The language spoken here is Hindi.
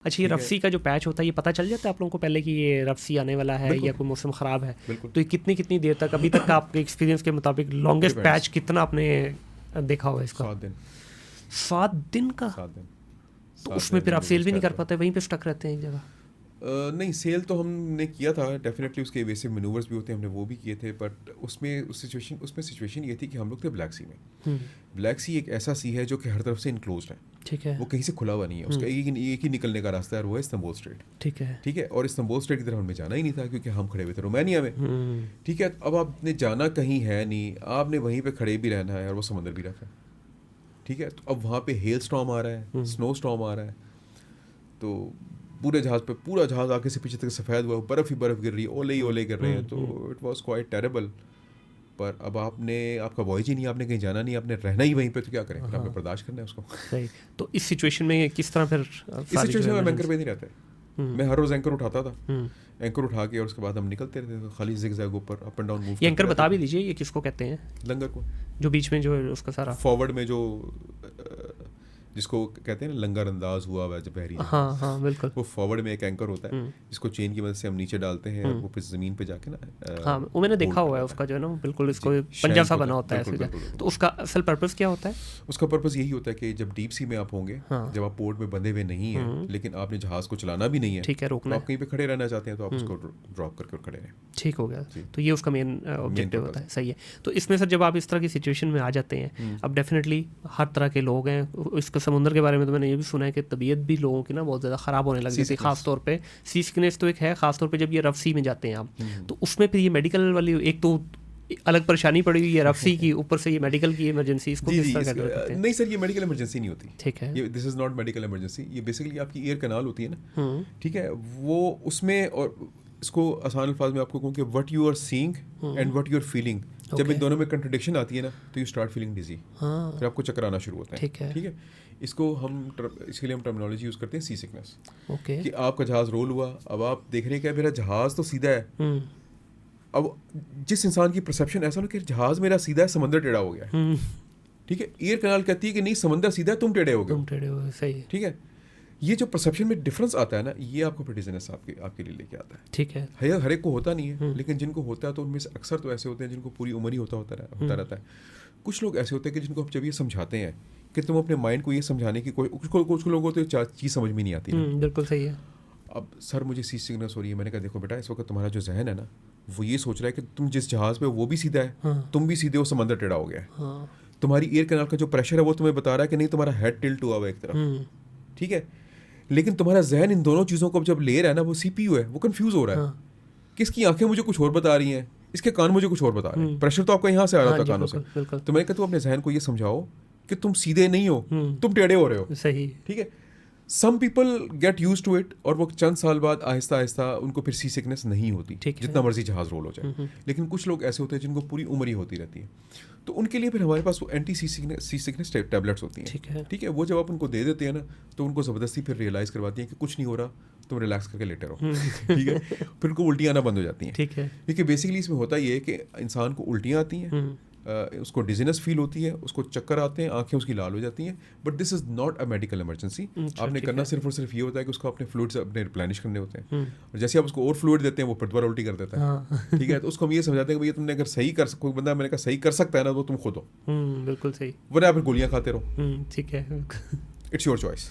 अच्छा, ये ठीक है। रफसी का जो पैच होता है ये पता चल जाता है आप लोगों को पहले कि ये रफसी आने वाला है बिल्कुल। या कोई मौसम ख़राब है? बिल्कुल। तो ये कितनी देर तक अभी तक का आपके एक्सपीरियंस के मुताबिक लॉन्गेस्ट Depends. पैच कितना आपने देखा हुआ है इसका? 7 दिन 7 दिन का? 7 दिन तो 7 उसमें दिन फिर आप सेल भी नहीं कर रहता है। पाते, वहीं पे स्टक रहते हैं एक जगह? नहीं, सेल तो हमने किया था डेफिनेटली, उसके एवेसिव मैनूवर्स भी होते हैं, हमने वो भी किए थे, बट उसमें सिचुएशन ये थी कि हम लोग थे ब्लैक सी में। ब्लैक सी एक ऐसा सी है जो कि हर तरफ से इनक्लोज्ड है, ठीक है। वो कहीं से खुला हुआ नहीं है, उसका एक ही निकलने का रास्ता है और वो है इस्तांबुल स्ट्रेट। ठीक है। ठीक है, और इस्तांबुल स्ट्रेट की तरफ हमें जाना ही नहीं था क्योंकि हम खड़े हुए थे रोमानिया में। ठीक है, तो अब आपने जाना कहीं है नहीं, आपने वहीं पे खड़े भी रहना है और वो समंदर भी रहता है। ठीक है, तो अब वहाँ पे हेल स्टॉर्म आ रहा है, स्नो स्टॉर्म आ रहा है, तो पूरे जहाज़ पे पूरा जहाज़ आगे से पीछे तक सफ़ेद हुआ, बर्फ़ ही बर्फ़ गिर रही है, ओले ही ओले गिर रहे हैं, तो इट वाज क्वाइट टेरेबल। पर अब आपका वॉयज ही नहीं, आपने कहीं जाना नहीं, आपने रहना ही वहीं पे, तो क्या करें, फिर आपने बर्दाश्त करना है उसको। सही। तो इस सिचुएशन में किस तरह फिर इस सिचुएशन में एंकर पे नहीं रहते, मैं हर रोज़ एंकर उठाता था, एंकर उठा के और उसके बाद हम निकलते रहते थे खाली ज़िगज़ैग ऊपर अप एंड डाउन मूव। ये एंकर बता भी दीजिए, ये किसको कहते हैं? लंगर को, जो बीच में जो है उसका सारा फॉरवर्ड में जो जिसको कहते हैं ना लंगर अंदाज हुआ हुआ जब बहरी, हाँ हाँ बिल्कुल, वो फॉरवर्ड में एक एंकर होता है जिसको चेन की मदद से हम नीचे डालते हैं और वो फिर ज़मीन पे जाके ना हाँ वो मैंने देखा हुआ है उसका जो है ना बिल्कुल इसको पंजा सा बना होता है बिल्कुल, ऐसे। बिल्कुल। तो उसका असल पर्पस क्या होता है? उसका पर्पस यही होता है कि जब डीप सी में आप होंगे, जब आप पोर्ट में बंधे हुए नहीं हैं लेकिन आपने जहाज़ को चलाना भी नहीं है, ठीक है, तो रोकना आप कहीं पे खड़े रहना चाहते हैं तो आप उसको ड्रॉप करके और खड़े रहें। ठीक हो गया। तो ये उसका मेन ऑब्जेक्टिव purpose होता है, सही है। तो इसमें सर जब आप इस तरह की सिचुएशन में आ जाते हैं, अब डेफिनेटली हर तरह के लोग हैं, इसके समुद्र के बारे में तो मैंने ये भी सुना है कि तबीयत भी लोगों की ना बहुत ज़्यादा ख़राब होने लग जाती है, खास तौर पे सी सिकनेस तो एक है, खास तौर पे जब ये रफ सी में जाते हैं आप, तो उसमें फिर ये मेडिकल वाली एक तो अलग परेशानी पड़ी हुई है रफ सी की, ऊपर से ये मेडिकल की इमरजेंसी, इसको किस तरह हैंडल करते हैं? नहीं सर, ये मेडिकल इमरजेंसी नहीं होती, ठीक है। ये this is not medical emergency, ये बेसिकली आपकी एयर कैनाल होती है ना, ठीक है, वो उसमें, और इसको आसान अल्फाज में आपको कहूँ कि what you are seeing and what you are feeling, जब इन दोनों में कंट्रडिक्शन आती है ना तो यू स्टार्ट फीलिंग डिजी, फिर आपको चक्कर आना शुरू होता है। ठीक है। ठीक है, इसके लिए हम टर्मिनोलॉजी यूज़ करते हैं सी सिकनेस। ओके। कि आपका जहाज़ रोल हुआ, अब आप देख रहे हैं कि मेरा जहाज़ तो सीधा है, अब जिस इंसान की परसेप्शन ऐसा ना कि जहाज़ मेरा सीधा है, समंदर टेढ़ा हो गया है, ठीक है, एयर कैनाल कहती है कि नहीं समंदर सीधा है, तुम टेढ़े हो गए, सही है। ठीक है, ये जो परसेप्शन में डिफरेंस आता है ना, ये आपको फिर डिजीनेस आपके लिए लेके आता है। ठीक है। हर एक को होता नहीं है, लेकिन जिनको होता है तो उनमें से अक्सर तो ऐसे होते हैं जिनको पूरी उम्र ही होता रहता है। कुछ लोग ऐसे होते हैं कि जिनको हम जब ये समझाते हैं कि तुम अपने माइंड को ये समझाने की कुछ लोगों को तो चीज़ समझ में नहीं आती ना। बिल्कुल सही है। अब सर मुझे सी सिकनेस हो रही है, मैंने कहा देखो बेटा, इस वक्त तुम्हारा जो जहन है ना वो ये सोच रहा है कि तुम जिस जहाज़ पे वो भी सीधा है, तुम भी सीधे हो, समंदर टेढ़ा हो गया है। तुम्हारी एयर कैनाल का जो प्रेशर है वो तुम्हें बता रहा है कि नहीं तुम्हारा हेड टिल्ट हुआ हुआ है एक तरफ, ठीक है, लेकिन तुम्हारा जहन इन दोनों चीज़ों को जब ले रहा है ना, वो CPU है, वो कंफ्यूज हो रहा है कि इसकी आंखें मुझे कुछ और बता रही हैं, इसके कान मुझे कुछ और बता रहे हैं, प्रेशर तो आपका यहाँ से आ रहा था कानों से। तो मैंने कहा तू अपने जहन को ये समझाओ कि तुम सीधे नहीं हो, तुम टेढ़े हो रहे हो। सही। ठीक है, some people get use to it और वो चंद साल बाद आहिस्ता आहिस्ता उनको फिर सी सिकनेस नहीं होती, जितना मर्जी जहाज रोल हो जाए। लेकिन कुछ लोग ऐसे होते हैं जिनको पूरी उम्र ही होती रहती है, तो उनके लिए फिर हमारे पास वो एंटी सी सिकनेस टैबलेट्स होती हैं। ठीक है, वो जब आप उनको दे देते हैं ना तो उनको ज़बरदस्ती फिर रियलाइज़ करवाती हैं कि कुछ नहीं हो रहा, तुम रिलैक्स करके लेटे रहो। ठीक है, फिर उनको उल्टियाँ आना बंद हो जाती हैं। ठीक है, क्योंकि बेसिकली इसमें होता ये है कि इंसान को उल्टियाँ आती हैं, उसको डिजीनेस फील होती है, उसको चक्कर आते हैं, आंखें उसकी लाल हो जाती हैं, but this is not a medical emergency. आपने करना सिर्फ और सिर्फ ये होता है कि उसको अपने फ्लूइड्स अपने रिप्लेनिश करने होते हैं, और जैसे आप उसको और फ्लूइड देते हैं वो फिर दोबारा उल्टी कर देता है। ठीक है, तो उसको हम ये समझाते हैं कि भैया तुमने अगर सही कर कोई बंदा मैंने कहा सही कर सकता है ना, वो तुम खुद हो, बिल्कुल सही, वरना आप फिर गोलियाँ खाते रहो। ठीक है, इट्स योर चॉइस।